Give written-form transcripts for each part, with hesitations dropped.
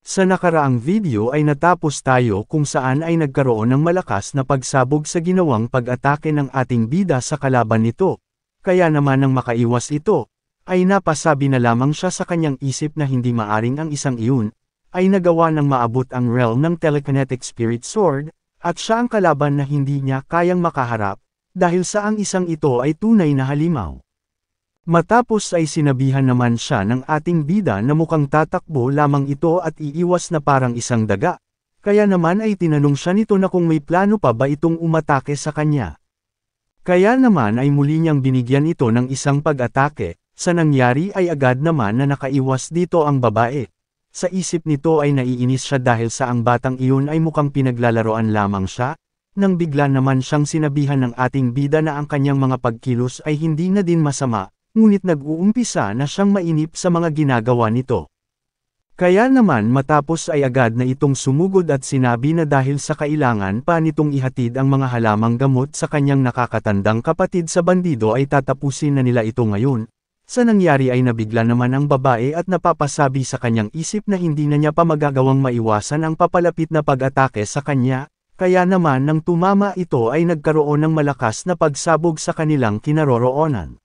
Sa nakaraang video ay natapos tayo kung saan ay nagkaroon ng malakas na pagsabog sa ginawang pag-atake ng ating bida sa kalaban nito. Kaya naman nang makaiwas ito, ay napasabi na lamang siya sa kanyang isip na hindi maaring ang isang iyon, ay nagawa ng maabot ang realm ng telekinetic spirit sword, at siya ang kalaban na hindi niya kayang makaharap, dahil sa ang isang ito ay tunay na halimaw. Matapos ay sinabihan naman siya ng ating bida na mukhang tatakbo lamang ito at iiwas na parang isang daga. Kaya naman ay tinanong siya nito na kung may plano pa ba itong umatake sa kanya. Kaya naman ay muli niyang binigyan ito ng isang pag-atake, sa nangyari ay agad naman na nakaiwas dito ang babae. Sa isip nito ay naiinis siya dahil sa ang batang iyon ay mukhang pinaglalaroan lamang siya, nang bigla naman siyang sinabihan ng ating bida na ang kanyang mga pagkilos ay hindi na din masama. Ngunit nag-uumpisa na siyang mainip sa mga ginagawa nito. Kaya naman matapos ay agad na itong sumugod at sinabi na dahil sa kailangan pa nitong ihatid ang mga halamang gamot sa kanyang nakakatandang kapatid sa bandido ay tatapusin na nila ito ngayon. Sa nangyari ay nabigla naman ang babae at napapasabi sa kanyang isip na hindi na niya pa magagawang maiwasan ang papalapit na pag-atake sa kanya, kaya naman nang tumama ito ay nagkaroon ng malakas na pagsabog sa kanilang kinaroroonan.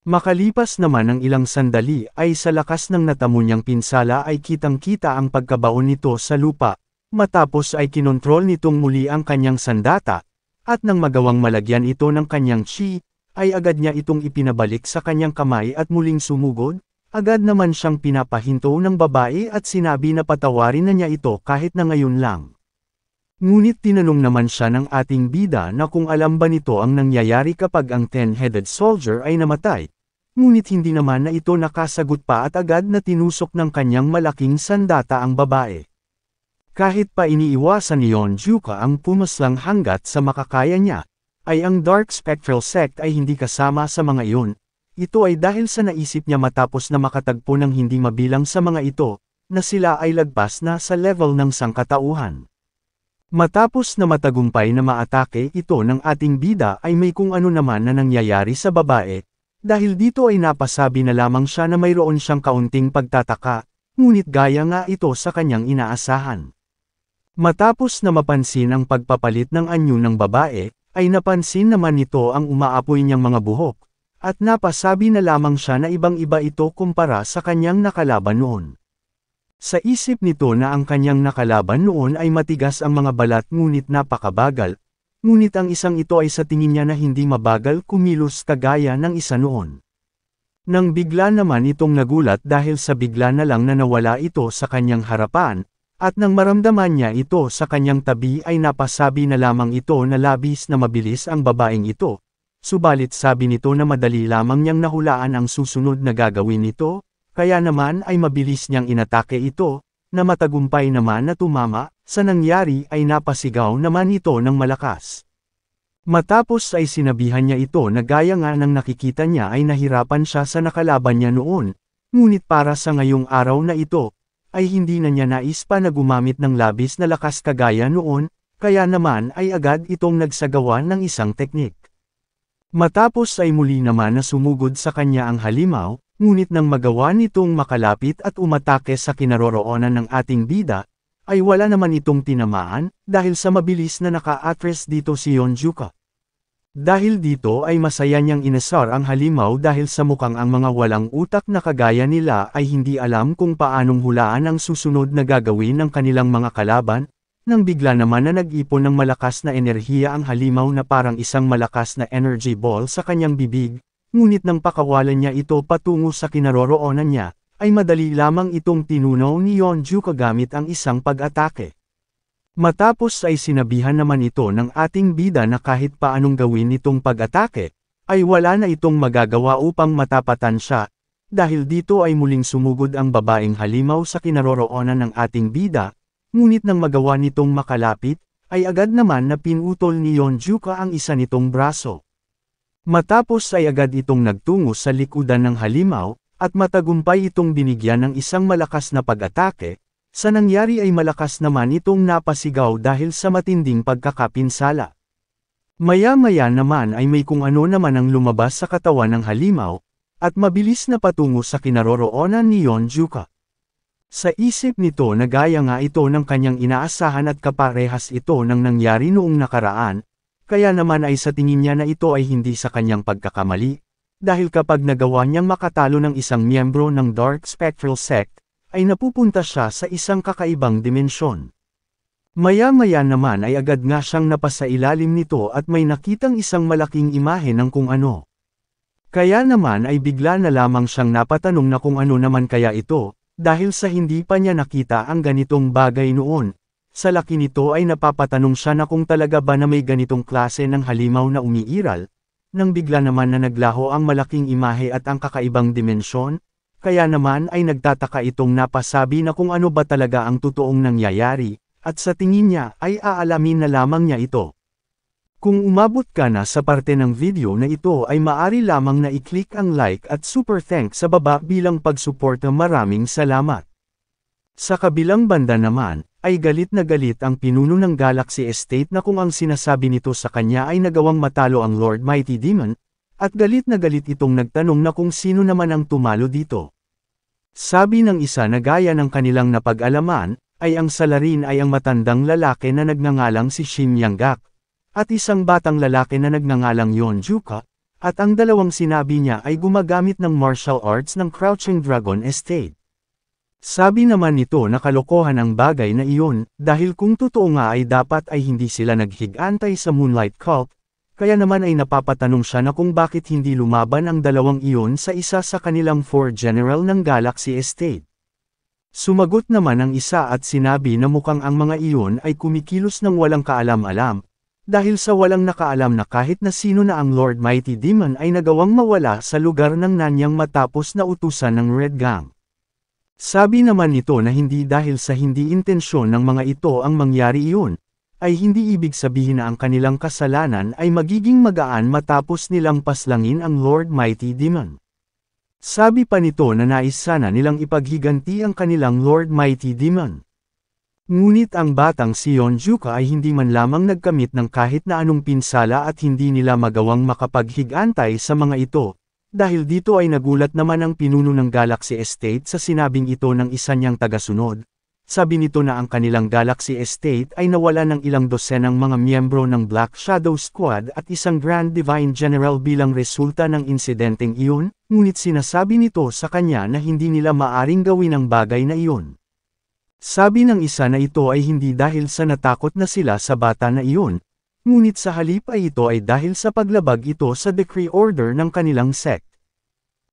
Makalipas naman ng ilang sandali ay sa lakas ng natamo niyang pinsala ay kitang-kita ang pagkabaon nito sa lupa, matapos ay kinontrol nitong muli ang kanyang sandata, at nang magawang malagyan ito ng kanyang chi, ay agad niya itong ipinabalik sa kanyang kamay at muling sumugod, agad naman siyang pinapahinto ng babae at sinabi na patawarin na niya ito kahit na ngayon lang. Ngunit tinanong naman siya ng ating bida na kung alam ba nito ang nangyayari kapag ang 10-headed soldier ay namatay. Ngunit hindi naman na ito nakasagot pa at agad na tinusok ng kanyang malaking sandata ang babae. Kahit pa iniiwasan ni Yonjuka ang pumaslang hanggat sa makakaya niya, ay ang Dark Spectral Sect ay hindi kasama sa mga iyon. Ito ay dahil sa naisip niya matapos na makatagpo ng hindi mabilang sa mga ito, na sila ay lagpas na sa level ng sangkatauhan. Matapos na matagumpay na maatake ito ng ating bida ay may kung ano naman na nangyayari sa babae. Dahil dito ay napasabi na lamang siya na mayroon siyang kaunting pagtataka, ngunit gaya nga ito sa kanyang inaasahan. Matapos na mapansin ang pagpapalit ng anyo ng babae, ay napansin naman nito ang umaapoy niyang mga buhok, at napasabi na lamang siya na ibang-iba ito kumpara sa kanyang nakalaban noon. Sa isip nito na ang kanyang nakalaban noon ay matigas ang mga balat ngunit napakabagal, ngunit ang isang ito ay sa tingin niya na hindi mabagal kumilos kagaya ng isa noon. Nang bigla naman itong nagulat dahil sa bigla na lang na nawala ito sa kanyang harapan, at nang maramdaman niya ito sa kanyang tabi ay napasabi na lamang ito na labis na mabilis ang babaeng ito, subalit sabi nito na madali lamang niyang nahulaan ang susunod na gagawin nito, kaya naman ay mabilis niyang inatake ito, na matagumpay naman na tumama, sa nangyari ay napasigaw naman ito ng malakas. Matapos ay sinabihan niya ito na gaya nga ng nakikita niya ay nahirapan siya sa nakalaban niya noon, ngunit para sa ngayong araw na ito, ay hindi na niya nais pa na gumamit ng labis na lakas kagaya noon, kaya naman ay agad itong nagsagawa ng isang teknik. Matapos ay muli naman na sumugod sa kanya ang halimaw, ngunit nang magawa nitong makalapit at umatake sa kinaroroonan ng ating bida, ay wala naman itong tinamaan, dahil sa mabilis na naka-address dito si Yonjuka. Dahil dito ay masaya niyang inasar ang halimaw dahil sa mukhang ang mga walang utak na kagaya nila ay hindi alam kung paanong hulaan ang susunod na gagawin ng kanilang mga kalaban, nang bigla naman na nag-ipon ng malakas na enerhiya ang halimaw na parang isang malakas na energy ball sa kanyang bibig, ngunit nang pakawalan niya ito patungo sa kinaroroonan niya, ay madali lamang itong tinunaw ni Yonjuka gamit ang isang pag-atake. Matapos ay sinabihan naman ito ng ating bida na kahit paanong gawin itong pag-atake, ay wala na itong magagawa upang matapatan siya, dahil dito ay muling sumugod ang babaeng halimaw sa kinaroroonan ng ating bida, ngunit nang magawa nitong makalapit, ay agad naman na pinutol ni Yonjuka ang isa nitong braso. Matapos ay agad itong nagtungo sa likudan ng halimaw, at matagumpay itong binigyan ng isang malakas na pag-atake, sa nangyari ay malakas naman itong napasigaw dahil sa matinding pagkakapinsala. Maya-maya naman ay may kung ano naman ang lumabas sa katawan ng halimaw, at mabilis na patungo sa kinaroroonan ni Yonjuka. Sa isip nito na gaya nga ito ng kanyang inaasahan at kaparehas ito ng nangyari noong nakaraan, kaya naman ay sa tingin niya na ito ay hindi sa kanyang pagkakamali, dahil kapag nagawa niyang makatalo ng isang miyembro ng Dark Spectral Sect, ay napupunta siya sa isang kakaibang dimensyon. Maya-maya naman ay agad nga siyang napasailalim nito at may nakitang isang malaking imahe ng kung ano. Kaya naman ay bigla na lamang siyang napatanong na kung ano naman kaya ito, dahil sa hindi pa niya nakita ang ganitong bagay noon. Sa laki nito ay napapatanong siya na kung talaga ba na may ganitong klase ng halimaw na umiiral, nang bigla naman na naglaho ang malaking imahe at ang kakaibang dimensyon, kaya naman ay nagtataka itong napasabi na kung ano ba talaga ang totoong nangyayari, at sa tingin niya ay aalamin na lamang niya ito. Kung umabot ka na sa parte ng video na ito ay maari lamang na i-click ang like at super thanks sa baba bilang pagsuporta. Maraming salamat. Sa kabilang banda naman, ay galit na galit ang pinuno ng Galaxy Estate na kung ang sinasabi nito sa kanya ay nagawang matalo ang Lord Mighty Demon, at galit na galit itong nagtanong na kung sino naman ang tumalo dito. Sabi ng isa na gaya ng kanilang napag-alaman, ay ang salarin ay ang matandang lalaki na nagngangalang si Shin Yanggak, at isang batang lalaki na nagngangalang Yon Juka, at ang dalawang sinabi niya ay gumagamit ng martial arts ng Crouching Dragon Estate. Sabi naman nito na kalokohan ang bagay na iyon, dahil kung totoo nga ay dapat ay hindi sila naghigantay sa Moonlight Cult, kaya naman ay napapatanong siya na kung bakit hindi lumaban ang dalawang iyon sa isa sa kanilang 4 general ng Galaxy Estate. Sumagot naman ang isa at sinabi na mukhang ang mga iyon ay kumikilos ng walang kaalam-alam, dahil sa walang nakaalam na kahit na sino na ang Lord Mighty Demon ay nagawang mawala sa lugar ng Nanyang matapos na utusan ng Red Gang. Sabi naman nito na hindi dahil sa hindi intensyon ng mga ito ang mangyari iyon, ay hindi ibig sabihin na ang kanilang kasalanan ay magiging magaan matapos nilang paslangin ang Lord Mighty Demon. Sabi pa nito na nais sana nilang ipaghiganti ang kanilang Lord Mighty Demon. Ngunit ang batang si Yon Juka ay hindi man lamang nagkamit ng kahit na anong pinsala at hindi nila magawang makapaghigantay sa mga ito. Dahil dito ay nagulat naman ang pinuno ng Galaxy Estate sa sinabing ito ng isa niyang tagasunod. Sabi nito na ang kanilang Galaxy Estate ay nawala ng ilang dosenang mga miyembro ng Black Shadow Squad at isang Grand Divine General bilang resulta ng insidenteng iyon, ngunit sinasabi nito sa kanya na hindi nila maaring gawin ang bagay na iyon. Sabi ng isa na ito ay hindi dahil sa natakot na sila sa bata na iyon, ngunit sa halip ay ito ay dahil sa paglabag ito sa decree order ng kanilang sect.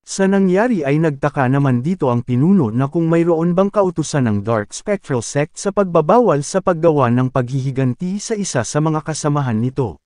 Sa nangyari ay nagtaka naman dito ang pinuno na kung mayroon bang kautusan ng Dark Spectral Sect sa pagbabawal sa paggawa ng paghihiganti sa isa sa mga kasamahan nito.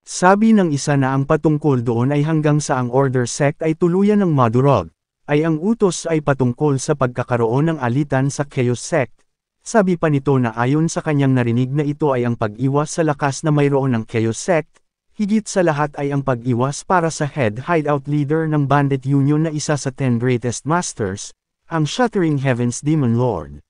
Sabi ng isa na ang patungkol doon ay hanggang sa ang Order Sect ay tuluyan ng madurog, ay ang utos ay patungkol sa pagkakaroon ng alitan sa Chaos Sect. Sabi pa nito na ayon sa kanyang narinig na ito ay ang pag-iwas sa lakas na mayroon ng Chaos Sect, higit sa lahat ay ang pag-iwas para sa head hideout leader ng Bandit Union na isa sa 10 Greatest Masters, ang Shattering Heavens Demon Lord.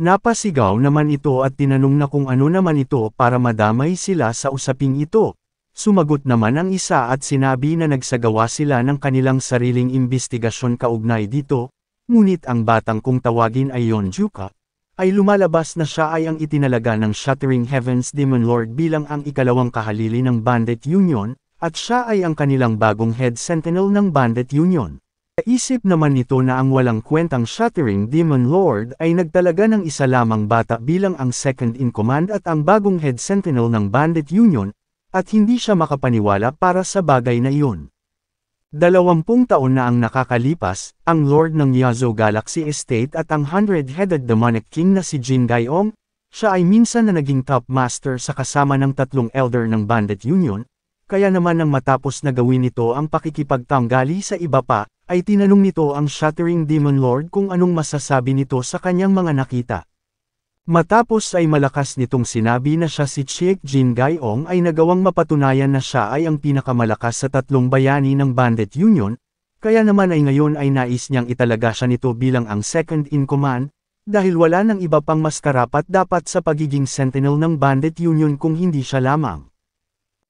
Napasigaw naman ito at tinanong na kung ano naman ito para madamay sila sa usaping ito. Sumagot naman ang isa at sinabi na nagsagawa sila ng kanilang sariling imbestigasyon kaugnay dito, ngunit ang batang kung tawagin ay Yon Juka, ay lumalabas na siya ay ang itinalaga ng Shattering Heavens Demon Lord bilang ang ikalawang kahalili ng Bandit Union, at siya ay ang kanilang bagong head sentinel ng Bandit Union. Naisip naman nito na ang walang kwentang Shattering Demon Lord ay nagtalaga ng isa lamang bata bilang ang second in command at ang bagong head sentinel ng Bandit Union, at hindi siya makapaniwala para sa bagay na iyon. 20 taon na ang nakakalipas, ang Lord ng Yazo Galaxy Estate at ang 100-headed demonic king na si Jin Gaiong, siya ay minsan na naging top master sa kasama ng 3 elder ng Bandit Union, kaya naman nang matapos na gawin nito ang pakikipagtanggali sa iba pa, ay tinanong nito ang Shattering Demon Lord kung anong masasabi nito sa kanyang mga nakita. Matapos ay malakas nitong sinabi na siya si Chiek Jin Gaiong ay nagawang mapatunayan na siya ay ang pinakamalakas sa 3 bayani ng Bandit Union, kaya naman ay ngayon ay nais niyang italaga siya nito bilang ang second in command, dahil wala nang iba pang mas karapat dapat sa pagiging sentinel ng Bandit Union kung hindi siya lamang.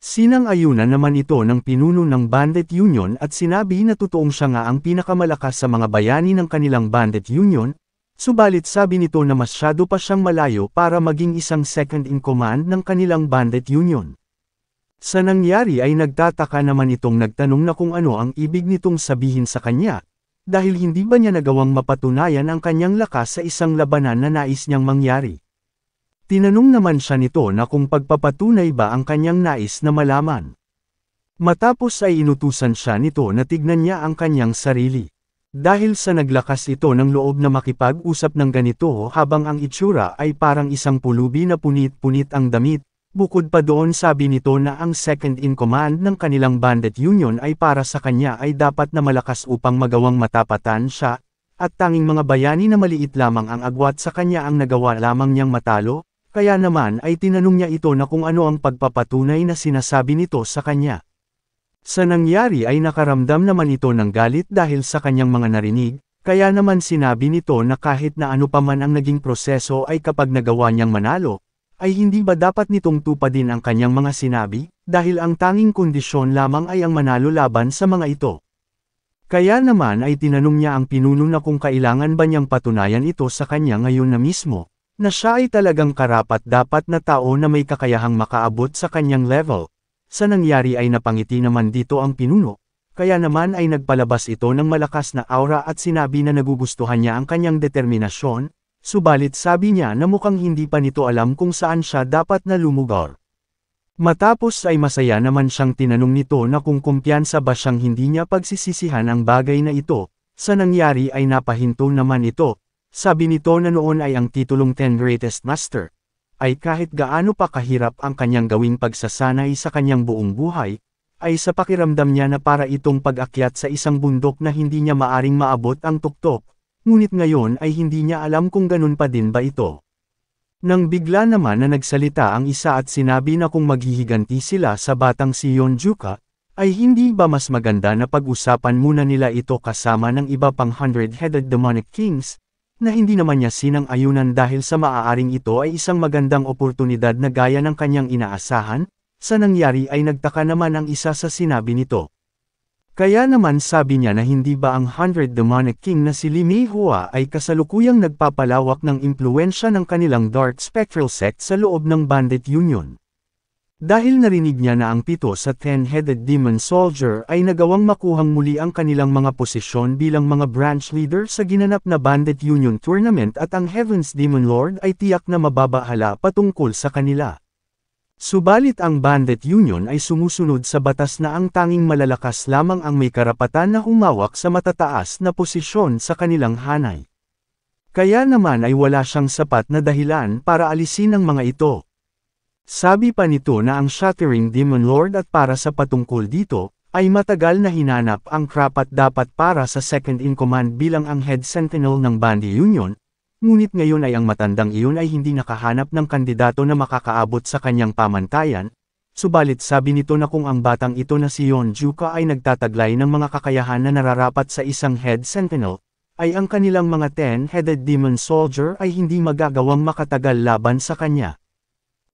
Sinang-ayunan naman ito ng pinuno ng Bandit Union at sinabi na totoong siya nga ang pinakamalakas sa mga bayani ng kanilang Bandit Union. Subalit sabi nito na masyado pa siyang malayo para maging isang second in command ng kanilang bandit union. Sa nangyari ay nagtataka naman itong nagtanong na kung ano ang ibig nitong sabihin sa kanya, dahil hindi ba niya nagawang mapatunayan ang kanyang lakas sa isang labanan na nais niyang mangyari. Tinanong naman siya nito na kung pagpapatunay ba ang kanyang nais na malaman. Matapos ay inutusan siya nito na tignan niya ang kanyang sarili. Dahil sa naglakas ito ng loob na makipag-usap ng ganito habang ang itsura ay parang isang pulubi na punit-punit ang damit. Bukod pa doon sabi nito na ang second in command ng kanilang bandit union ay para sa kanya ay dapat na malakas upang magawang matapatan siya, at tanging mga bayani na maliit lamang ang agwat sa kanya ang nagawa lamang niyang matalo, kaya naman ay tinanong niya ito na kung ano ang pagpapatunay na sinasabi nito sa kanya. Sa nangyari ay nakaramdam naman ito ng galit dahil sa kanyang mga narinig, kaya naman sinabi nito na kahit na ano pa man ang naging proseso ay kapag nagawa niyang manalo, ay hindi ba dapat nitong tupadin ang kanyang mga sinabi, dahil ang tanging kondisyon lamang ay ang manalo laban sa mga ito. Kaya naman ay tinanong niya ang pinuno na kung kailangan ba niyang patunayan ito sa kanya ngayon na mismo, na siya ay talagang karapat-dapat na tao na may kakayahang makaabot sa kanyang level. Sa nangyari ay napangiti naman dito ang pinuno, kaya naman ay nagpalabas ito ng malakas na aura at sinabi na nagugustuhan niya ang kanyang determinasyon. Subalit sabi niya na mukhang hindi pa nito alam kung saan siya dapat na lumugar. Matapos ay masaya naman siyang tinanong nito na kung kumpiyansa ba siyang hindi niya pagsisisihan ang bagay na ito, sa nangyari ay napahinto naman ito, sabi nito na noon ay ang titulong 10 Greatest Master, ay kahit gaano pa kahirap ang kanyang gawing pagsasanay sa kanyang buong buhay, ay sa pakiramdam niya na para itong pag-akyat sa isang bundok na hindi niya maaring maabot ang tuktok. Ngunit ngayon ay hindi niya alam kung ganun pa din ba ito. Nang bigla naman na nagsalita ang isa at sinabi na kung maghihiganti sila sa batang si Yonjuka, ay hindi ba mas maganda na pag-usapan muna nila ito kasama ng iba pang 100-headed demonic kings, na hindi naman niya sinang-ayunan dahil sa maaaring ito ay isang magandang oportunidad na gaya ng kanyang inaasahan, sa nangyari ay nagtaka naman ang isa sa sinabi nito. Kaya naman sabi niya na hindi ba ang 100 Demonic King na si Limei Hua ay kasalukuyang nagpapalawak ng impluensya ng kanilang Dark Spectral Sect sa loob ng Bandit Union. Dahil narinig niya na ang 7 sa 10-headed Demon Soldier ay nagawang makuhang muli ang kanilang mga posisyon bilang mga branch leader sa ginanap na Bandit Union Tournament at ang Heaven's Demon Lord ay tiyak na mababahala patungkol sa kanila. Subalit ang Bandit Union ay sumusunod sa batas na ang tanging malalakas lamang ang may karapatan na humawak sa matataas na posisyon sa kanilang hanay. Kaya naman ay wala siyang sapat na dahilan para alisin ang mga ito. Sabi pa nito na ang Shattering Demon Lord at para sa patungkol dito, ay matagal na hinanap ang karapat-dapat para sa second in command bilang ang head sentinel ng Bandit Union. Ngunit ngayon ay ang matandang iyon ay hindi nakahanap ng kandidato na makakaabot sa kanyang pamantayan, subalit sabi nito na kung ang batang ito na si Yonjuka ay nagtataglay ng mga kakayahan na nararapat sa isang head sentinel, ay ang kanilang mga 10-headed demon soldier ay hindi magagawang makatagal laban sa kanya.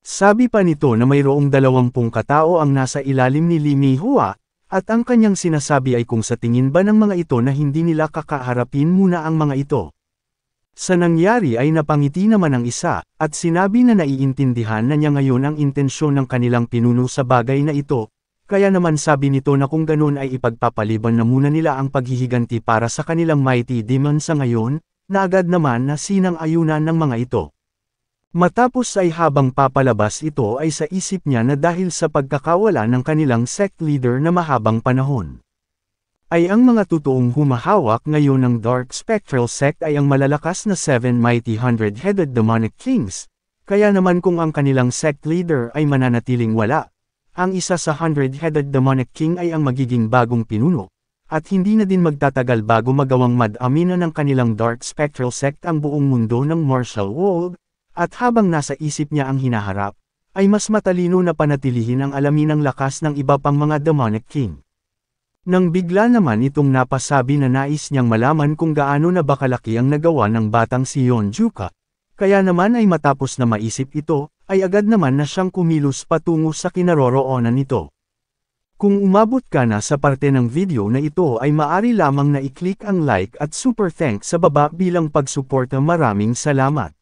Sabi pa nito na mayroong 20 katao ang nasa ilalim ni Limei Hua, at ang kanyang sinasabi ay kung sa tingin ba ng mga ito na hindi nila kakaharapin muna ang mga ito. Sa nangyari ay napangiti naman ang isa, at sinabi na naiintindihan na niya ngayon ang intensyon ng kanilang pinuno sa bagay na ito, kaya naman sabi nito na kung ganun ay ipagpapaliban na muna nila ang paghihiganti para sa kanilang mighty demon sa ngayon, na agad naman na sinang-ayunan ng mga ito. Matapos ay habang papalabas ito ay sa isip niya na dahil sa pagkakawala ng kanilang sect leader na mahabang panahon, ay ang mga totoong humahawak ngayon ng Dark Spectral Sect ay ang malalakas na 7 mighty 100-headed demonic kings, kaya naman kung ang kanilang sect leader ay mananatiling wala, ang isa sa 100-headed demonic king ay ang magiging bagong pinuno, at hindi na din magtatagal bago magawang madamina ng kanilang Dark Spectral Sect ang buong mundo ng martial world, at habang nasa isip niya ang hinaharap, ay mas matalino na panatilihin ang alamin ng lakas ng iba pang mga demonic king. Nang bigla naman itong napasabi na nais niyang malaman kung gaano na ba kalaki ang nagawa ng batang si Yonjuka, kaya naman ay matapos na maisip ito, ay agad naman na siyang kumilos patungo sa kinaroroonan nito. Kung umabot ka na sa parte ng video na ito ay maaari lamang na i-click ang like at super thanks sa baba bilang pagsuporta. Maraming salamat.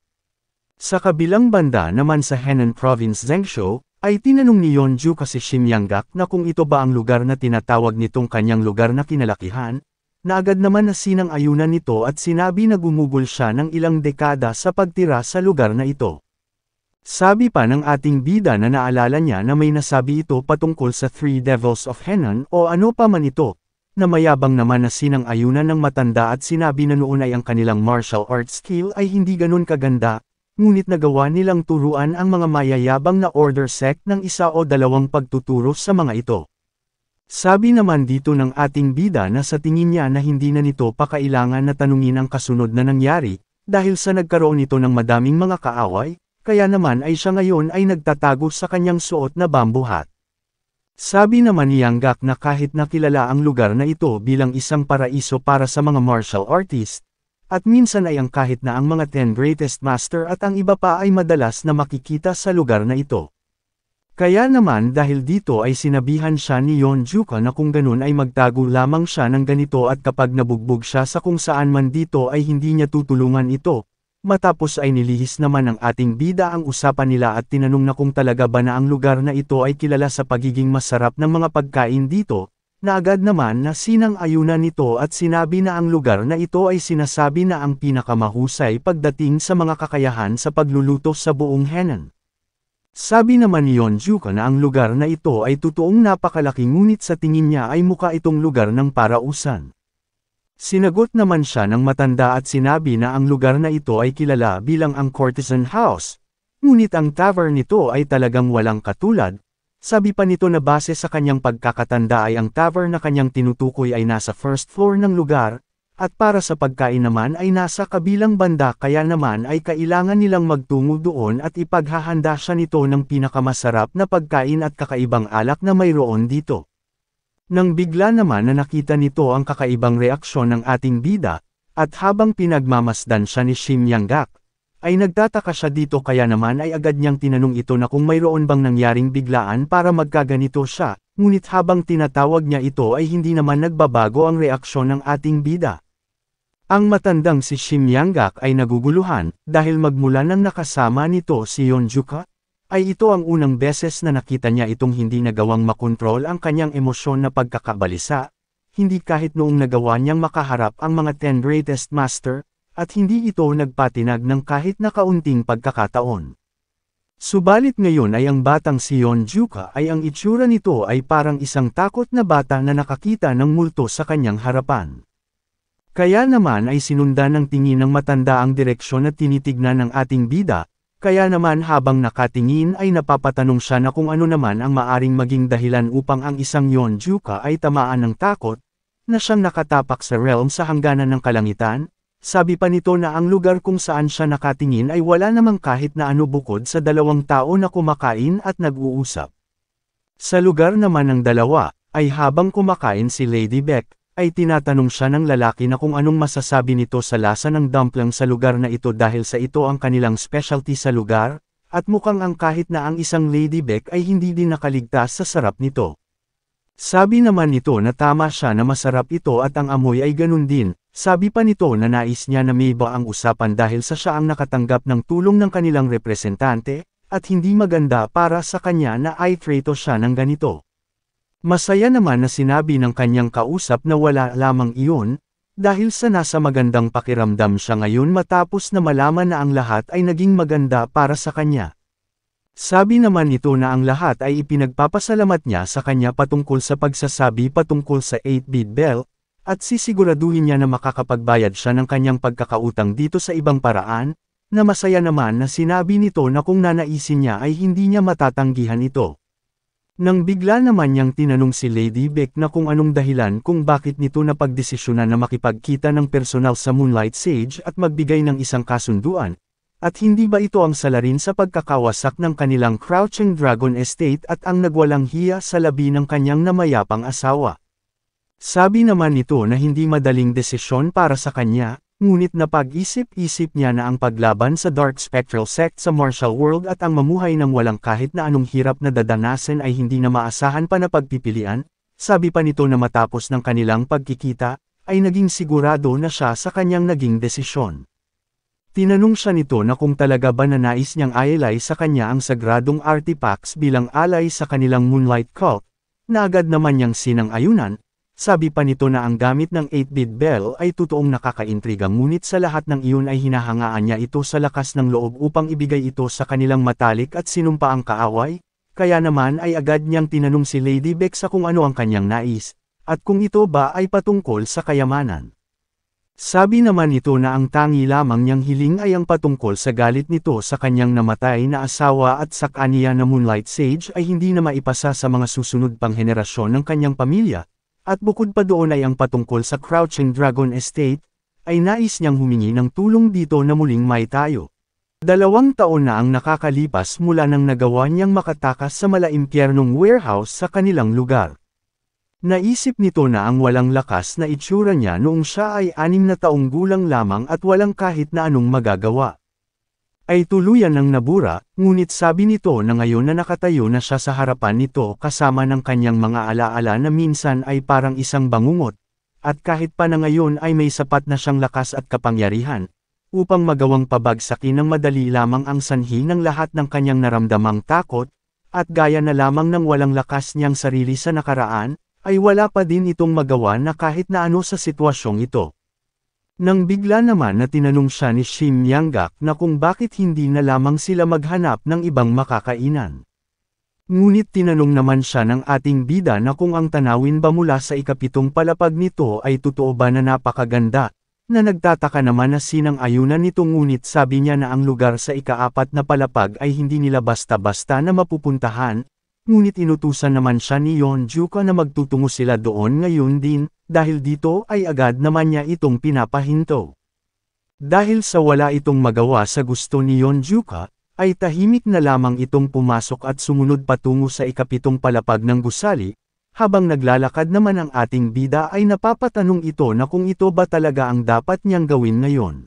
Sa kabilang banda naman sa Henan Province Zhengzhou, ay tinanong ni Yeonju si Shim Yanggak na kung ito ba ang lugar na tinatawag nitong kanyang lugar na kinalakihan, na agad naman na sinang-ayunan nito at sinabi na gumugol siya ng ilang dekada sa pagtira sa lugar na ito. Sabi pa ng ating bida na naalala niya na may nasabi ito patungkol sa Three Devils of Henan o ano pa man ito, na mayabang naman na sinang-ayunan ng matanda at sinabi na noon ay ang kanilang martial arts skill ay hindi ganun kaganda, ngunit nagawa nilang turuan ang mga mayayabang na order sect ng isa o dalawang pagtuturo sa mga ito. Sabi naman dito ng ating bida na sa tingin niya na hindi na nito pa kailangan na tanungin ang kasunod na nangyari, dahil sa nagkaroon ito ng madaming mga kaaway, kaya naman ay siya ngayon ay nagtatago sa kanyang suot na bamboo hat. Sabi naman ni Yanggak na kahit nakilala ang lugar na ito bilang isang paraiso para sa mga martial artist, at minsan ay ang kahit na ang mga 10 greatest master at ang iba pa ay madalas na makikita sa lugar na ito. Kaya naman dahil dito ay sinabihan siya ni Yeonju na kung ganun ay magtago lamang siya ng ganito at kapag nabugbog siya sa kung saan man dito ay hindi niya tutulungan ito. Matapos ay nilihis naman ng ating bida ang usapan nila at tinanong na kung talaga ba na ang lugar na ito ay kilala sa pagiging masarap ng mga pagkain dito, na agad naman na sinang-ayunan nito at sinabi na ang lugar na ito ay sinasabi na ang pinakamahusay pagdating sa mga kakayahan sa pagluluto sa buong Henan. Sabi naman ni Yeonju na ang lugar na ito ay totoong napakalaki ngunit sa tingin niya ay mukha itong lugar ng parausan. Sinagot naman siya ng matanda at sinabi na ang lugar na ito ay kilala bilang ang Courtesan House, ngunit ang tavern nito ay talagang walang katulad. Sabi pa nito na base sa kanyang pagkakatanda ay ang tavern na kanyang tinutukoy ay nasa first floor ng lugar, at para sa pagkain naman ay nasa kabilang banda kaya naman ay kailangan nilang magtungo doon at ipaghahanda siya nito ng pinakamasarap na pagkain at kakaibang alak na mayroon dito. Nang bigla naman na nakita nito ang kakaibang reaksyon ng ating bida, at habang pinagmamasdan siya ni Shim Yanggak, ay nagtataka siya dito kaya naman ay agad niyang tinanong ito na kung mayroon bang nangyaring biglaan para magkaganito siya, ngunit habang tinatawag niya ito ay hindi naman nagbabago ang reaksyon ng ating bida. Ang matandang si Shim Yanggak ay naguguluhan, dahil magmula nang nakasama nito si Yeonju, ay ito ang unang beses na nakita niya itong hindi nagawang makontrol ang kanyang emosyon na pagkakabalisa, hindi kahit noong nagawa niyang makaharap ang mga 10 greatest master, at hindi ito nagpatinag ng kahit na kaunting pagkakataon. Subalit ngayon ay ang batang si Yeonju ay ang itsura nito ay parang isang takot na bata na nakakita ng multo sa kanyang harapan. Kaya naman ay sinundan ng tingin ng matanda ang direksyon na tinitignan ng ating bida. Kaya naman habang nakatingin ay napapatanong siya na kung ano naman ang maaring maging dahilan upang ang isang Yeonju ay tamaan ng takot, na siyang nakatapak sa realm sa hangganan ng kalangitan. Sabi pa nito na ang lugar kung saan siya nakatingin ay wala namang kahit na ano bukod sa dalawang tao na kumakain at nag-uusap. Sa lugar naman ng dalawa, ay habang kumakain si Lady Beck, ay tinatanong siya ng lalaki na kung anong masasabi nito sa lasa ng dumpling sa lugar na ito dahil sa ito ang kanilang specialty sa lugar, at mukhang ang kahit na ang isang Lady Beck ay hindi din nakaligtas sa sarap nito. Sabi naman nito na tama siya na masarap ito at ang amoy ay ganun din. Sabi pa nito na nais niya na may iba ang usapan dahil sa siya ang nakatanggap ng tulong ng kanilang representante, at hindi maganda para sa kanya na ay traitor siya ng ganito. Masaya naman na sinabi ng kanyang kausap na wala lamang iyon, dahil sa nasa magandang pakiramdam siya ngayon matapos na malaman na ang lahat ay naging maganda para sa kanya. Sabi naman nito na ang lahat ay ipinagpapasalamat niya sa kanya patungkol sa pagsasabi patungkol sa 8-bit bell, at sisiguraduhin niya na makakapagbayad siya ng kanyang pagkakautang dito sa ibang paraan, na masaya naman na sinabi nito na kung nanaisin niya ay hindi niya matatanggihan ito. Nang bigla naman niyang tinanong si Lady Beck na kung anong dahilan kung bakit nito napagdesisyonan na makipagkita ng personal sa Moonlight Sage at magbigay ng isang kasunduan, at hindi ba ito ang salarin sa pagkakawasak ng kanilang Crouching Dragon Estate at ang nagwalang hiya sa labi ng kanyang namayapang asawa. Sabi naman nito na hindi madaling desisyon para sa kanya, Ngunit napag-isip-isip niya na ang paglaban sa Dark Spectral Sect sa Martial World at ang mamuhay ng walang kahit na anong hirap na dadanasin ay hindi na maasahan pa na pagpipilian. Sabi pa nito na matapos ng kanilang pagkikita, ay naging sigurado na siya sa kanyang naging desisyon. Tinanong siya nito na kung talaga ba nanais niyang ialay sa kanya ang sagradong artifacts bilang alay sa kanilang Moonlight Cult, na agad naman niyang sinang-ayunan. Sabi pa nito na ang gamit ng 8-bit bell ay totoong nakakaintriga ngunit sa lahat ng iyon ay hinahangaan niya ito sa lakas ng loob upang ibigay ito sa kanilang matalik at sinumpaang kaaway, kaya naman ay agad niyang tinanong si Lady Bexa kung ano ang kanyang nais, at kung ito ba ay patungkol sa kayamanan. Sabi naman nito na ang tangi lamang niyang hiling ay ang patungkol sa galit nito sa kanyang namatay na asawa at sa kaniya na Moonlight Sage ay hindi na maipasa sa mga susunod pang henerasyon ng kanyang pamilya. At bukod pa doon ay ang patungkol sa Crouching Dragon Estate, ay nais niyang humingi ng tulong dito na muling maitayo. 2 taon na ang nakakalipas mula nang nagawa niyang makatakas sa malaimpyernong warehouse sa kanilang lugar. Naisip nito na ang walang lakas na itsura niya noong siya ay 6 na taong gulang lamang at walang kahit na anong magagawa. Ay tuluyan ng nabura, ngunit sabi nito na ngayon na nakatayo na siya sa harapan nito kasama ng kanyang mga alaala na minsan ay parang isang bangungot, at kahit pa na ngayon ay may sapat na siyang lakas at kapangyarihan, upang magawang pabagsakin ng madali lamang ang sanhi ng lahat ng kanyang naramdamang takot, at gaya na lamang ng walang lakas niyang sarili sa nakaraan, ay wala pa din itong magawa na kahit na ano sa sitwasyong ito. Nang bigla naman na tinanong siya ni Shim Yanggak na kung bakit hindi na lamang sila maghanap ng ibang makakainan. Ngunit tinanong naman siya ng ating bida na kung ang tanawin ba mula sa ikapitong palapag nito ay totoo ba na napakaganda, na nagtataka naman na sinang-ayunan nito ngunit sabi niya na ang lugar sa ika-4 na palapag ay hindi nila basta-basta na mapupuntahan, ngunit inutusan naman siya ni Yeonjuka na magtutungo sila doon ngayon din, dahil dito ay agad naman niya itong pinapahinto. Dahil sa wala itong magawa sa gusto ni Yeonjuka, ay tahimik na lamang itong pumasok at sumunod patungo sa ikapitong palapag ng gusali, habang naglalakad naman ang ating bida ay napapatanong ito na kung ito ba talaga ang dapat niyang gawin ngayon.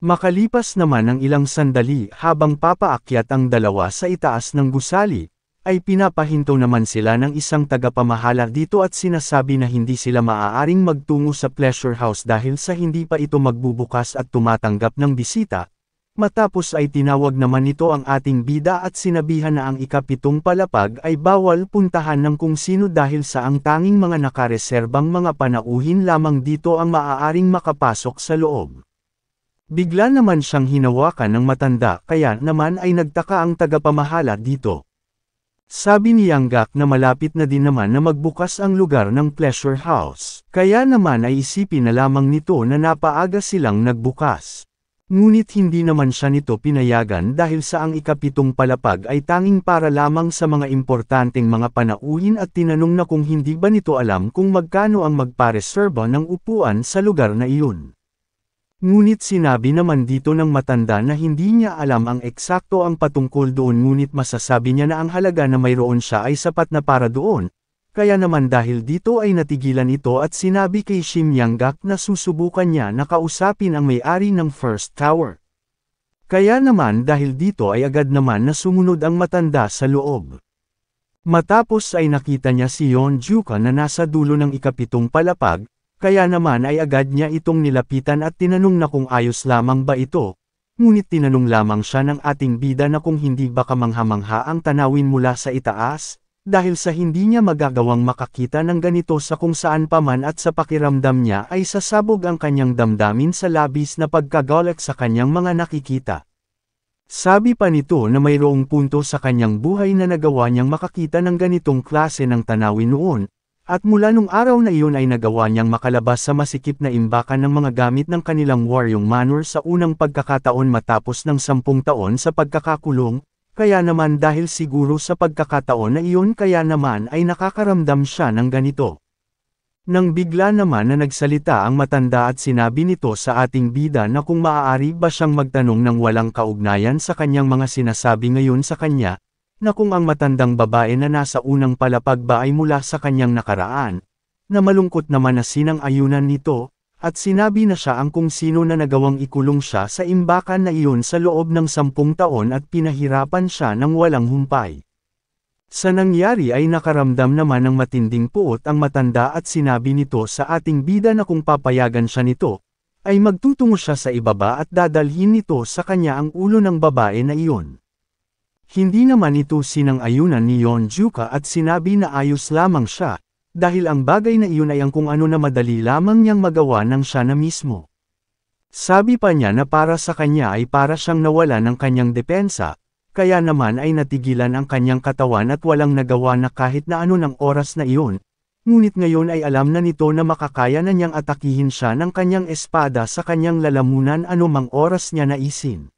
Makalipas naman ang ilang sandali habang papaakyat ang dalawa sa itaas ng gusali, ay pinapahinto naman sila ng isang tagapamahala dito at sinasabi na hindi sila maaaring magtungo sa Pleasure House dahil sa hindi pa ito magbubukas at tumatanggap ng bisita. Matapos ay tinawag naman nito ang ating bida at sinabihan na ang ikapitong palapag ay bawal puntahan ng kung sino dahil sa ang tanging mga nakareserbang mga panauhin lamang dito ang maaaring makapasok sa loob. Bigla naman siyang hinawakan ng matanda kaya naman ay nagtaka ang tagapamahala dito. Sabi ni Yanggak na malapit na din naman na magbukas ang lugar ng Pleasure House, kaya naman ay isipin na lamang nito na napaaga silang nagbukas. Ngunit hindi naman siya nito pinayagan dahil sa ang ikapitong palapag ay tanging para lamang sa mga importanteng mga panauhin at tinanong na kung hindi ba nito alam kung magkano ang magpareserba ng upuan sa lugar na iyon. Ngunit sinabi naman dito ng matanda na hindi niya alam ang eksakto ang patungkol doon ngunit masasabi niya na ang halaga na mayroon siya ay sapat na para doon, kaya naman dahil dito ay natigilan ito at sinabi kay Shim Yanggak na susubukan niya na kausapin ang may-ari ng First Tower. Kaya naman dahil dito ay agad naman na sumunod ang matanda sa loob. Matapos ay nakita niya si Yeonjuka na nasa dulo ng ikapitong palapag, kaya naman ay agad niya itong nilapitan at tinanong na kung ayos lamang ba ito, ngunit tinanong lamang siya ng ating bida na kung hindi ba kamangha-mangha ang tanawin mula sa itaas, dahil sa hindi niya magagawang makakita ng ganito sa kung saan paman at sa pakiramdam niya ay sasabog ang kanyang damdamin sa labis na pagkagalak sa kanyang mga nakikita. Sabi pa nito na mayroong punto sa kanyang buhay na nagawa niyang makakita ng ganitong klase ng tanawin noon, at mula nung araw na iyon ay nagawa niyang makalabas sa masikip na imbakan ng mga gamit ng kanilang Waryong Manor sa unang pagkakataon matapos ng 10 taon sa pagkakakulong, kaya naman dahil siguro sa pagkakataon na iyon kaya naman ay nakakaramdam siya ng ganito. Nang bigla naman na nagsalita ang matanda at sinabi nito sa ating bida na kung maaari ba siyang magtanong ng walang kaugnayan sa kanyang mga sinasabi ngayon sa kanya, na kung ang matandang babae na nasa unang palapag ba ay mula sa kanyang nakaraan, na malungkot naman na sinang-ayunan nito, at sinabi na siya ang kung sino na nagawang ikulong siya sa imbakan na iyon sa loob ng 10 taon at pinahirapan siya ng walang humpay. Sa nangyari ay nakaramdam naman ng matinding puot ang matanda at sinabi nito sa ating bida na kung papayagan siya nito, ay magtutungo siya sa ibaba at dadalhin nito sa kanya ang ulo ng babae na iyon. Hindi naman ito sinang-ayunan ni Yeonjuka at sinabi na ayos lamang siya, dahil ang bagay na iyon ay ang kung ano na madali lamang niyang magawa ng siya na mismo. Sabi pa niya na para sa kanya ay para siyang nawala ng kanyang depensa, kaya naman ay natigilan ang kanyang katawan at walang nagawa na kahit na ano ng oras na iyon, ngunit ngayon ay alam na nito na makakaya na niyang atakihin siya ng kanyang espada sa kanyang lalamunan anumang oras niya naisin.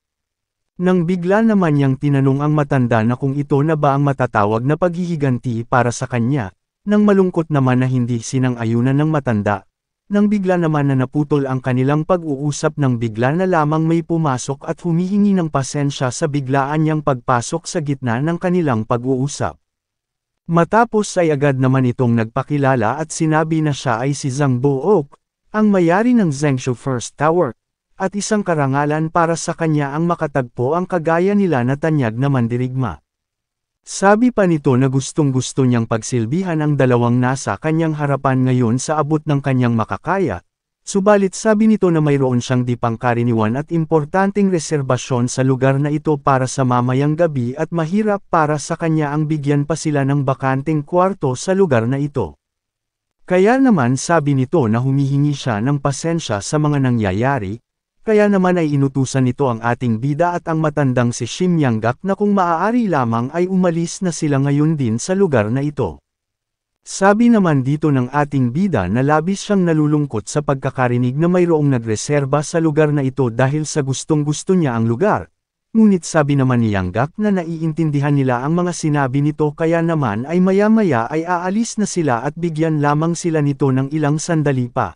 Nang bigla naman niyang tinanong ang matanda na kung ito na ba ang matatawag na paghihiganti para sa kanya, nang malungkot naman na hindi sinang-ayunan ng matanda, nang bigla naman na naputol ang kanilang pag-uusap nang bigla na lamang may pumasok at humihingi ng pasensya sa biglaan niyang pagpasok sa gitna ng kanilang pag-uusap. Matapos ay agad naman itong nagpakilala at sinabi na siya ay si Zhang Bo-ok, ang mayari ng Zhengshu First Tower, at isang karangalan para sa kanya ang makatagpo ang kagaya nila na tanyag na mandirigma. Sabi pa nito na gustong-gusto niyang pagsilbihan ang dalawang nasa kanyang harapan ngayon sa abot ng kanyang makakaya, subalit sabi nito na mayroon siyang di pangkaraniwan at importanteng reserbasyon sa lugar na ito para sa mamayang gabi at mahirap para sa kanya ang bigyan pa sila ng bakanteng kwarto sa lugar na ito. Kaya naman sabi nito na humihingi siya ng pasensya sa mga nangyayari, kaya naman ay inutusan nito ang ating bida at ang matandang si Shim Yanggak na kung maaari lamang ay umalis na sila ngayon din sa lugar na ito. Sabi naman dito ng ating bida na labis siyang nalulungkot sa pagkakarinig na mayroong nagreserba sa lugar na ito dahil sa gustong-gusto niya ang lugar. Ngunit sabi naman ni Yanggak na naiintindihan nila ang mga sinabi nito kaya naman ay maya-maya ay aalis na sila at bigyan lamang sila nito ng ilang sandali pa.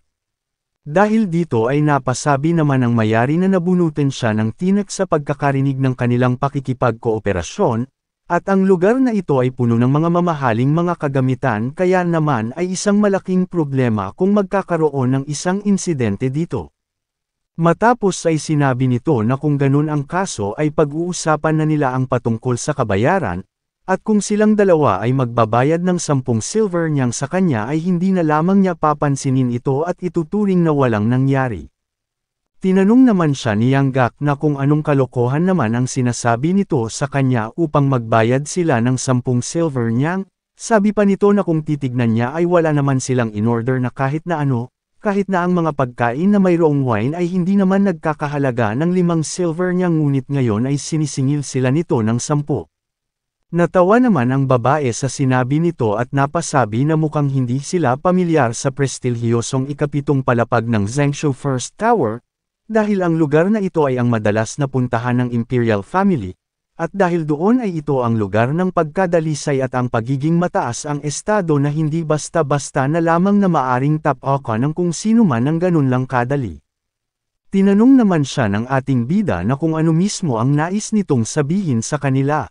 Dahil dito ay napasabi naman ang mayari na nabunutin siya ng tinik sa pagkakarinig ng kanilang pakikipagkooperasyon, at ang lugar na ito ay puno ng mga mamahaling mga kagamitan kaya naman ay isang malaking problema kung magkakaroon ng isang insidente dito. Matapos ay sinabi nito na kung ganun ang kaso ay pag-uusapan na nila ang patungkol sa kabayaran, at kung silang dalawa ay magbabayad ng 10 silver niyang sa kanya ay hindi na lamang niya papansinin ito at ituturing na walang nangyari. Tinanong naman siya ni Yanggak na kung anong kalokohan naman ang sinasabi nito sa kanya upang magbayad sila ng 10 silver niyang, sabi pa nito na kung titignan niya ay wala naman silang in-order na kahit na ano, kahit na ang mga pagkain na mayroong wine ay hindi naman nagkakahalaga ng 5 silver niyang ngunit ngayon ay sinisingil sila nito ng 10. Natawa naman ang babae sa sinabi nito at napasabi na mukhang hindi sila pamilyar sa prestilyosong ikapitong palapag ng Zhengshu First Tower, dahil ang lugar na ito ay ang madalas na puntahan ng Imperial Family, at dahil doon ay ito ang lugar ng pagkadalisay at ang pagiging mataas ang estado na hindi basta-basta na lamang na maaring tapakan ng kung sino man ng ganun lang kadali. Tinanong naman siya ng ating bida na kung ano mismo ang nais nitong sabihin sa kanila.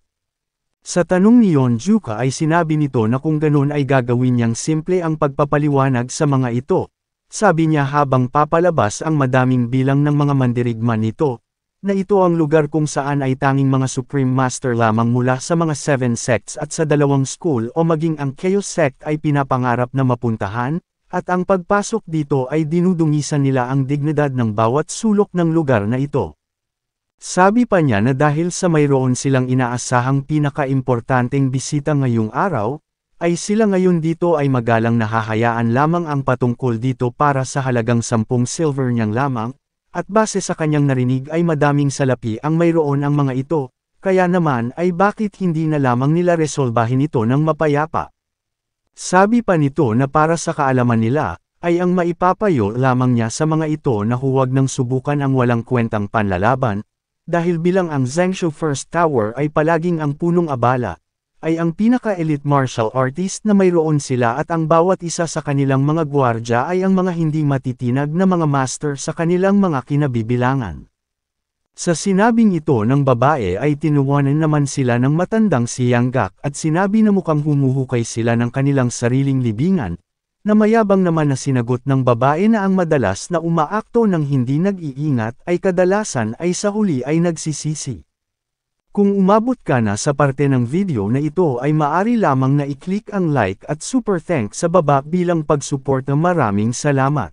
Sa tanong ni Yeonjuka ay sinabi nito na kung ganun ay gagawin niyang simple ang pagpapaliwanag sa mga ito. Sabi niya habang papalabas ang madaming bilang ng mga mandirigma nito, na ito ang lugar kung saan ay tanging mga Supreme Master lamang mula sa mga 7 sects at sa 2 school o maging ang Chaos Sect ay pinapangarap na mapuntahan, at ang pagpasok dito ay dinudungisan nila ang dignidad ng bawat sulok ng lugar na ito. Sabi pa niya na dahil sa mayroon silang inaasahang pinaka-importanteng bisita ngayong araw, ay sila ngayon dito ay magalang nahahayaan lamang ang patungkol dito para sa halagang 10 silver niyang lamang, at base sa kanyang narinig ay madaming salapi ang mayroon ang mga ito, kaya naman ay bakit hindi na lamang nila resolbahin ito ng mapayapa. Sabi pa nito na para sa kaalaman nila, ay ang maipapayo lamang niya sa mga ito na huwag nang subukan ang walang kwentang panlalaban, dahil bilang ang Zhengshu First Tower ay palaging ang punong abala, ay ang pinaka-elite martial artist na mayroon sila at ang bawat isa sa kanilang mga gwardya ay ang mga hindi matitinag na mga master sa kanilang mga kinabibilangan. Sa sinabing ito ng babae ay tinuwanan naman sila ng matandang si Yanggak at sinabi na mukhang humuhukay sila ng kanilang sariling libingan, na mayabang naman na sinagot ng babae na ang madalas na umaakto ng hindi nag-iingat ay kadalasan ay sa huli ay nagsisisi. Kung umabot ka na sa parte ng video na ito ay maaari lamang na i-click ang like at super thanks sa baba bilang pagsuporta. Maraming salamat.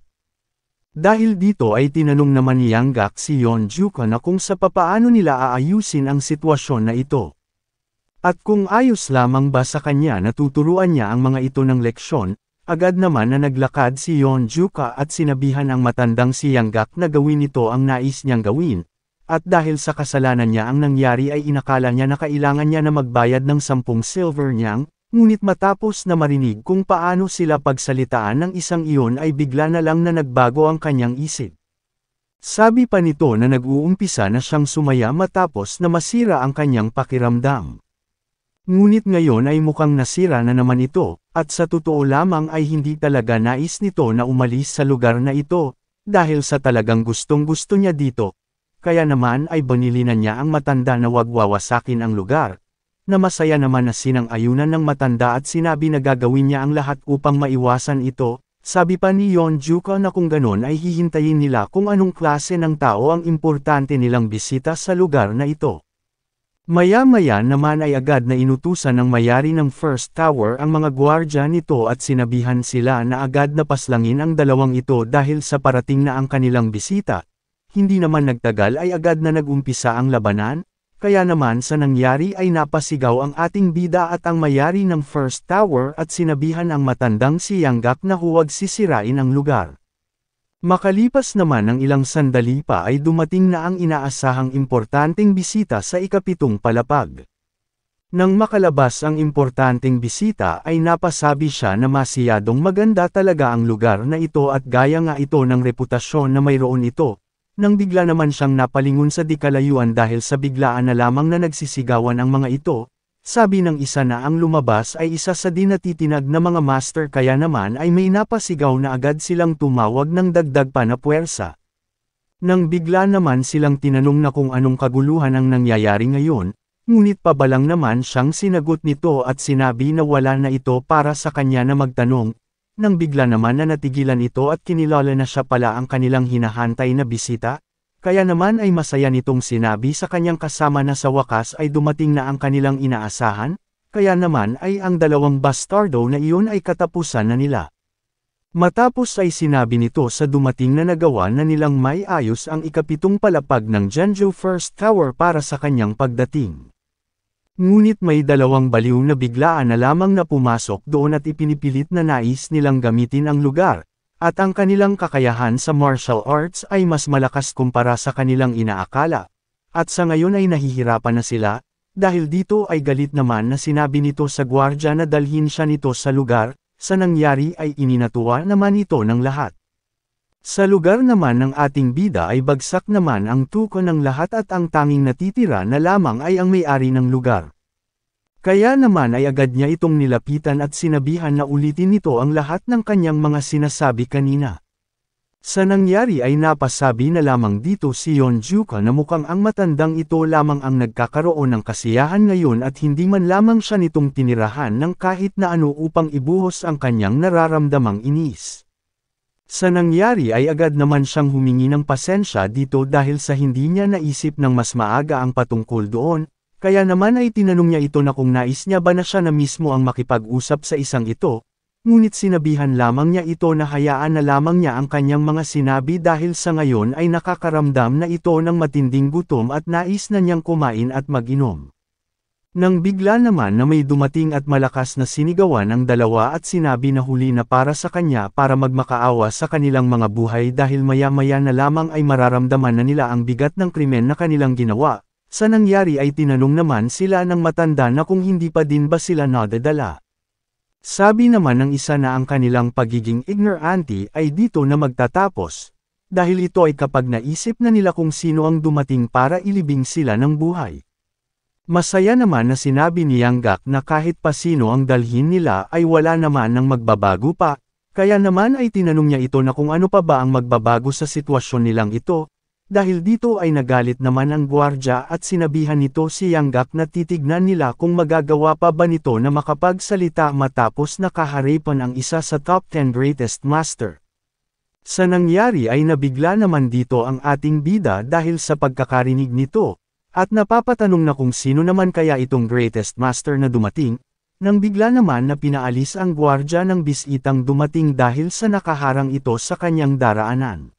Dahil dito ay tinanong naman ni Yanggak si Yeonjuka na kung sa papaano nila aayusin ang sitwasyon na ito. At kung ayos lamang ba sa kanya na tuturuan niya ang mga ito ng leksyon, agad naman na naglakad si Yeonjuka at sinabihan ang matandang si Yanggak na gawin ito ang nais niyang gawin. At dahil sa kasalanan niya ang nangyari ay inakala niya na kailangan niya na magbayad ng 10 silver niyang, ngunit matapos na marinig kung paano sila pagsalitaan ng isang iyon ay bigla na lang na nagbago ang kanyang isip. Sabi pa nito na nag-uumpisa na siyang sumaya matapos na masira ang kanyang pakiramdam. Ngunit ngayon ay mukhang nasira na naman ito, at sa totoo lamang ay hindi talaga nais nito na umalis sa lugar na ito, dahil sa talagang gustong-gusto niya dito. Kaya naman ay binili na niya ang matanda na wag wawasakin ang lugar, na masaya naman na sinang-ayunan ng matanda at sinabi na gagawin niya ang lahat upang maiwasan ito. Sabi pa ni Yeonjuka na kung ganon ay hihintayin nila kung anong klase ng tao ang importante nilang bisita sa lugar na ito. Maya-maya naman ay agad na inutusan ng may-ari ng First Tower ang mga gwardya nito at sinabihan sila na agad na paslangin ang dalawang ito dahil sa parating na ang kanilang bisita. Hindi naman nagtagal ay agad na nag-umpisa ang labanan, kaya naman sa nangyari ay napasigaw ang ating bida at ang may-ari ng First Tower at sinabihan ang matandang si Yanggak na huwag sisirain ang lugar. Makalipas naman ng ilang sandali pa ay dumating na ang inaasahang importanteng bisita sa ikapitong palapag. Nang makalabas ang importanteng bisita ay napasabi siya na masiyadong maganda talaga ang lugar na ito at gaya nga ito ng reputasyon na mayroon ito, nang bigla naman siyang napalingon sa di kalayuan dahil sa biglaan na lamang na nagsisigawan ang mga ito. Sabi ng isa na ang lumabas ay isa sa di natitinag na mga master kaya naman ay may napasigaw na agad silang tumawag ng dagdag pa na puwersa. Nang bigla naman silang tinanong na kung anong kaguluhan ang nangyayari ngayon, ngunit pabalang naman siyang sinagot nito at sinabi na wala na ito para sa kanya na magtanong, nang bigla naman na natigilan ito at kinilala na siya pala ang kanilang hinahantay na bisita. Kaya naman ay masaya nitong sinabi sa kanyang kasama na sa wakas ay dumating na ang kanilang inaasahan, kaya naman ay ang dalawang bastardo na iyon ay katapusan na nila. Matapos ay sinabi nito sa dumating na nagawa na nilang may ayos ang ikapitong palapag ng Jeonju First Tower para sa kanyang pagdating. Ngunit may dalawang baliw na biglaan na lamang na pumasok doon at ipinipilit na nais nilang gamitin ang lugar. At ang kanilang kakayahan sa martial arts ay mas malakas kumpara sa kanilang inaakala. At sa ngayon ay nahihirapan na sila, dahil dito ay galit naman na sinabi nito sa gwardya na dalhin siya nito sa lugar, sa nangyari ay ininatuwa naman ito ng lahat. Sa lugar naman ng ating bida ay bagsak naman ang tuko ng lahat at ang tanging natitira na lamang ay ang may-ari ng lugar. Kaya naman ay agad niya itong nilapitan at sinabihan na ulitin nito ang lahat ng kanyang mga sinasabi kanina. Sa nangyari ay napasabi na lamang dito si Yeonjuka na mukhang ang matandang ito lamang ang nagkakaroon ng kasiyahan ngayon at hindi man lamang siya nitong tinirahan ng kahit na ano upang ibuhos ang kanyang nararamdamang inis. Sa nangyari ay agad naman siyang humingi ng pasensya dito dahil sa hindi niya naisip ng mas maaga ang patungkol doon. Kaya naman ay tinanong niya ito na kung nais niya ba na siya na mismo ang makipag-usap sa isang ito, ngunit sinabihan lamang niya ito na hayaan na lamang niya ang kanyang mga sinabi dahil sa ngayon ay nakakaramdam na ito ng matinding gutom at nais na niyang kumain at mag-inom. Nang bigla naman na may dumating at malakas na sinigawan ang dalawa at sinabi na huli na para sa kanya para magmakaawa sa kanilang mga buhay dahil maya-maya na lamang ay mararamdaman na nila ang bigat ng krimen na kanilang ginawa. Sa nangyari ay tinanong naman sila ng matanda na kung hindi pa din ba sila nadadala. Sabi naman ng isa na ang kanilang pagiging ignorante ay dito na magtatapos, dahil ito ay kapag naisip na nila kung sino ang dumating para ilibing sila ng buhay. Masaya naman na sinabi ni Yanggak na kahit pa sino ang dalhin nila ay wala naman ng magbabago pa, kaya naman ay tinanong niya ito na kung ano pa ba ang magbabago sa sitwasyon nilang ito. Dahil dito ay nagalit naman ang gwardya at sinabihan nito si Yanggak na titignan nila kung magagawa pa ba nito na makapagsalita matapos nakaharipan ang isa sa top 10 greatest master. Sa nangyari ay nabigla naman dito ang ating bida dahil sa pagkakarinig nito, at napapatanong na kung sino naman kaya itong greatest master na dumating, nang bigla naman na pinaalis ang gwardya ng bisitang dumating dahil sa nakaharang ito sa kanyang daraanan.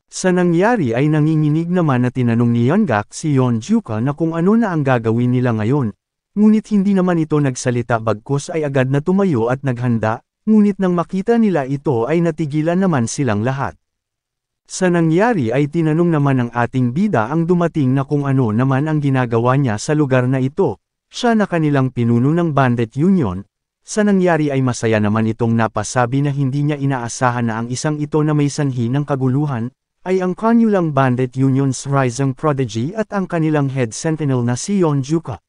Sa nangyari ay nanginginig naman na tinanong ni Yanggak si Yeonjuka na kung ano na ang gagawin nila ngayon, ngunit hindi naman ito nagsalita bagkus ay agad na tumayo at naghanda, ngunit nang makita nila ito ay natigilan naman silang lahat. Sa nangyari ay tinanong naman ng ating bida ang dumating na kung ano naman ang ginagawa niya sa lugar na ito, siya na kanilang pinuno ng Bandit Union. Sa nangyari ay masaya naman itong napasabi na hindi niya inaasahan na ang isang ito na may sanhi ng kaguluhan, ay ang kanilang Bandit Union's rising prodigy at ang kanilang head sentinel na si Yeonjuka.